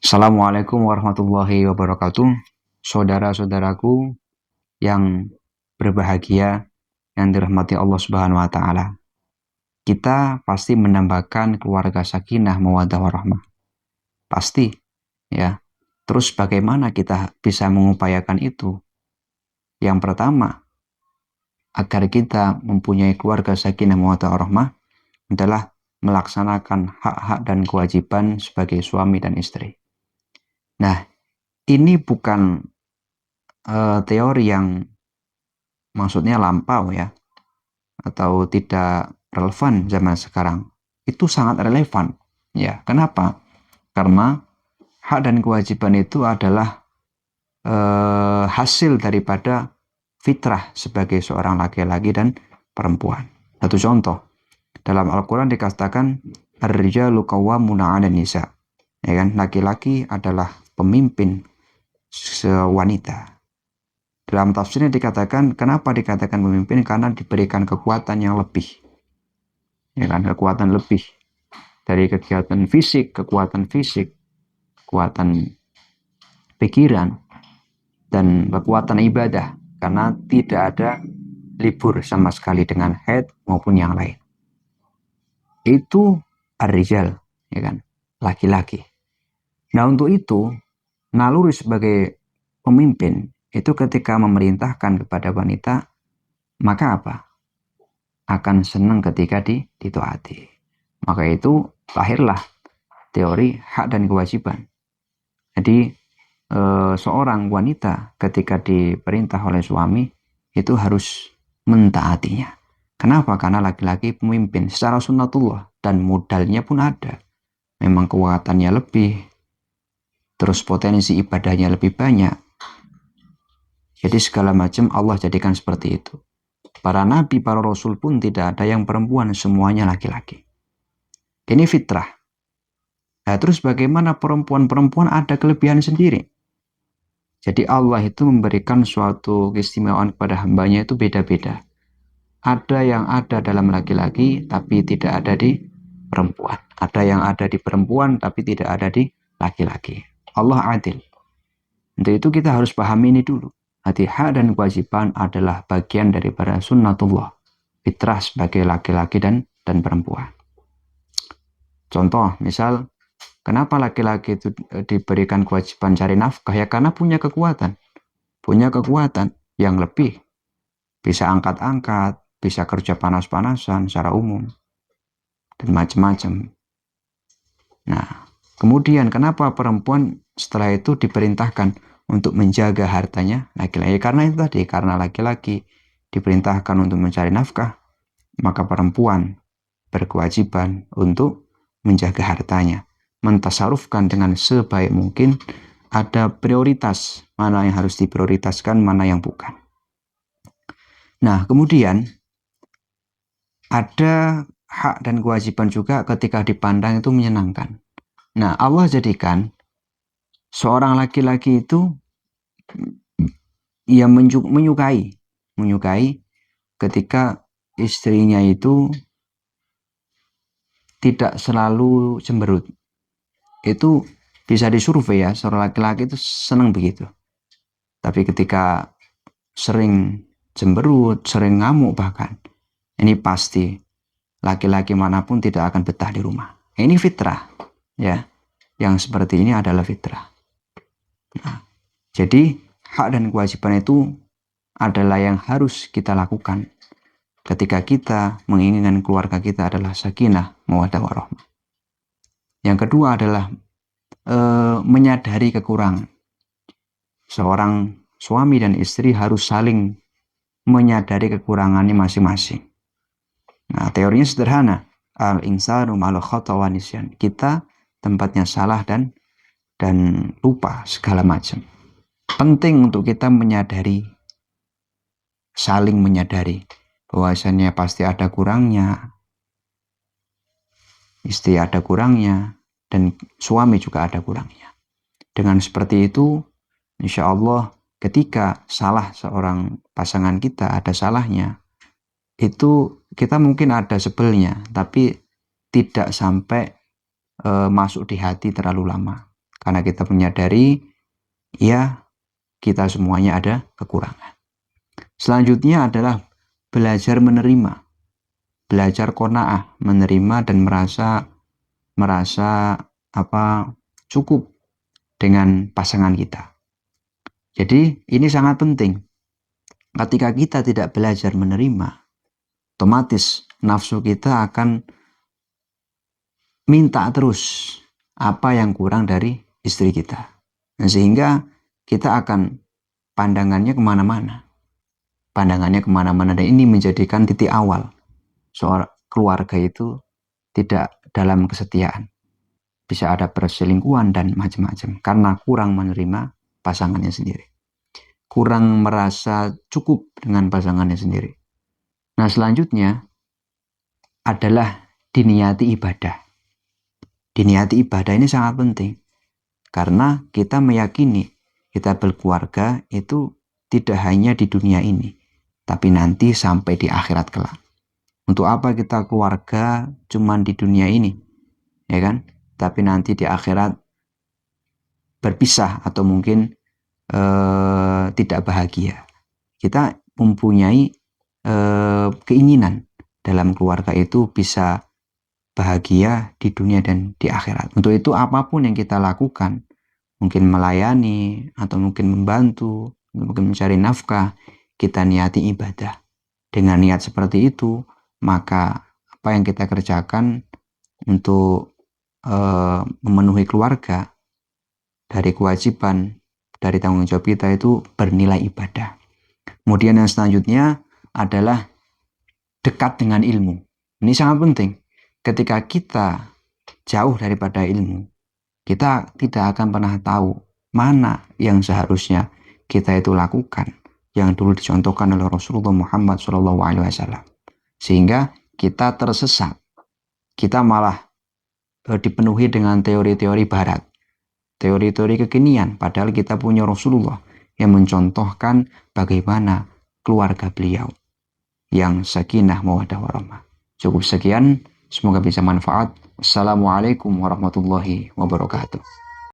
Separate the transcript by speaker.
Speaker 1: Assalamualaikum warahmatullahi wabarakatuh. Saudara-saudaraku yang berbahagia, yang dirahmati Allah Subhanahu wa taala. Kita pasti menambahkan keluarga sakinah mawaddah warahmah. Pasti, ya. Terus bagaimana kita bisa mengupayakan itu? Yang pertama, agar kita mempunyai keluarga sakinah mawaddah warahmah adalah melaksanakan hak-hak dan kewajiban sebagai suami dan istri. Nah, ini bukan teori yang maksudnya lampau ya, atau tidak relevan zaman sekarang. Itu sangat relevan. Ya, kenapa? Karena hak dan kewajiban itu adalah hasil daripada fitrah sebagai seorang laki-laki dan perempuan. Satu contoh, dalam Al-Quran dikatakan ar-rijalu qawwamuna 'alan nisa. Ya kan? Laki-laki adalah pemimpin wanita. Dalam tafsirnya dikatakan, kenapa dikatakan pemimpin? Karena diberikan kekuatan yang lebih. Ya kan, kekuatan lebih. Dari kegiatan fisik, kekuatan pikiran, dan kekuatan ibadah. Karena tidak ada libur sama sekali dengan haid maupun yang lain. Itu ar-rijal, ya kan, laki-laki. Nah, untuk itu, naluri sebagai pemimpin, itu ketika memerintahkan kepada wanita, maka apa? Akan senang ketika ditaati. Maka itu lahirlah teori hak dan kewajiban. Jadi seorang wanita ketika diperintah oleh suami itu harus mentaatinya. Kenapa? Karena laki-laki pemimpin secara sunnatullah dan modalnya pun ada. Memang kekuatannya lebih, terus potensi ibadahnya lebih banyak. Jadi segala macam Allah jadikan seperti itu. Para nabi, para rasul pun tidak ada yang perempuan, semuanya laki-laki. Ini fitrah. Nah, terus bagaimana perempuan-perempuan ada kelebihan sendiri? Jadi Allah itu memberikan suatu keistimewaan kepada hambanya itu beda-beda. Ada yang ada dalam laki-laki tapi tidak ada di perempuan. Ada yang ada di perempuan tapi tidak ada di laki-laki. Allah adil. Untuk itu kita harus pahami ini dulu. Hati hak dan kewajiban adalah bagian daripada sunnatullah. Fitrah sebagai laki-laki dan perempuan. Contoh, misal, kenapa laki-laki itu diberikan kewajiban cari nafkah? Ya karena punya kekuatan. Punya kekuatan yang lebih. Bisa angkat-angkat, bisa kerja panas-panasan secara umum. Dan macam-macam. Nah, kemudian kenapa perempuan setelah itu diperintahkan untuk menjaga hartanya laki-laki? Karena itu tadi, karena laki-laki diperintahkan untuk mencari nafkah, maka perempuan berkewajiban untuk menjaga hartanya, mentasarufkan dengan sebaik mungkin. Ada prioritas, mana yang harus diprioritaskan, mana yang bukan. Nah, kemudian ada hak dan kewajiban juga ketika dipandang itu menyenangkan. Nah, Allah jadikan seorang laki-laki itu ia menyukai ketika istrinya itu tidak selalu cemberut. Itu bisa disurvei ya, seorang laki-laki itu senang begitu. Tapi ketika sering cemberut, sering ngamuk bahkan, ini pasti laki-laki manapun tidak akan betah di rumah. Ini fitrah, ya. Yang seperti ini adalah fitrah. Nah, jadi hak dan kewajiban itu adalah yang harus kita lakukan ketika kita menginginkan keluarga kita adalah sakinah, mawaddah warahmah. Yang kedua adalah menyadari kekurangan. Seorang suami dan istri harus saling menyadari kekurangannya masing-masing. Nah, teorinya sederhana. Al-insanu ma'al khata' wa nisyan. Kita tempatnya salah dan lupa segala macam. Penting untuk kita menyadari, saling menyadari bahwasannya pasti ada kurangnya, istri ada kurangnya, dan suami juga ada kurangnya. Dengan seperti itu, insya Allah ketika salah seorang pasangan kita ada salahnya, itu kita mungkin ada sebelnya, tapi tidak sampai masuk di hati terlalu lama. Karena kita menyadari, ya kita semuanya ada kekurangan. Selanjutnya adalah belajar menerima. Belajar qanaah, menerima dan merasa cukup dengan pasangan kita. Jadi ini sangat penting. Ketika kita tidak belajar menerima, otomatis nafsu kita akan minta terus apa yang kurang dari istri kita. Nah, sehingga kita akan pandangannya kemana-mana. Dan ini menjadikan titik awal seorang keluarga itu tidak dalam kesetiaan. Bisa ada perselingkuhan dan macam-macam karena kurang menerima pasangannya sendiri. Kurang merasa cukup dengan pasangannya sendiri. Nah, selanjutnya adalah diniati ibadah. Diniati ibadah ini sangat penting karena kita meyakini kita berkeluarga itu tidak hanya di dunia ini, tapi nanti sampai di akhirat kelak. Untuk apa kita keluarga cuman di dunia ini, ya kan? Tapi nanti di akhirat berpisah atau mungkin tidak bahagia. Kita mempunyai keinginan dalam keluarga itu bisa bahagia di dunia dan di akhirat. Untuk itu apapun yang kita lakukan, mungkin melayani atau mungkin membantu, mungkin mencari nafkah, kita niati ibadah. Dengan niat seperti itu, maka apa yang kita kerjakan untuk memenuhi keluarga dari kewajiban, dari tanggung jawab kita itu bernilai ibadah. Kemudian yang selanjutnya adalah dekat dengan ilmu. Ini sangat penting. Ketika kita jauh daripada ilmu, kita tidak akan pernah tahu mana yang seharusnya kita itu lakukan, yang dulu dicontohkan oleh Rasulullah Muhammad SAW. Sehingga kita tersesat. Kita malah dipenuhi dengan teori-teori barat, teori-teori kekinian, padahal kita punya Rasulullah yang mencontohkan bagaimana keluarga beliau yang sakinah mawaddah warahmah. Cukup sekian, semoga bisa manfaat. Assalamualaikum warahmatullahi wabarakatuh.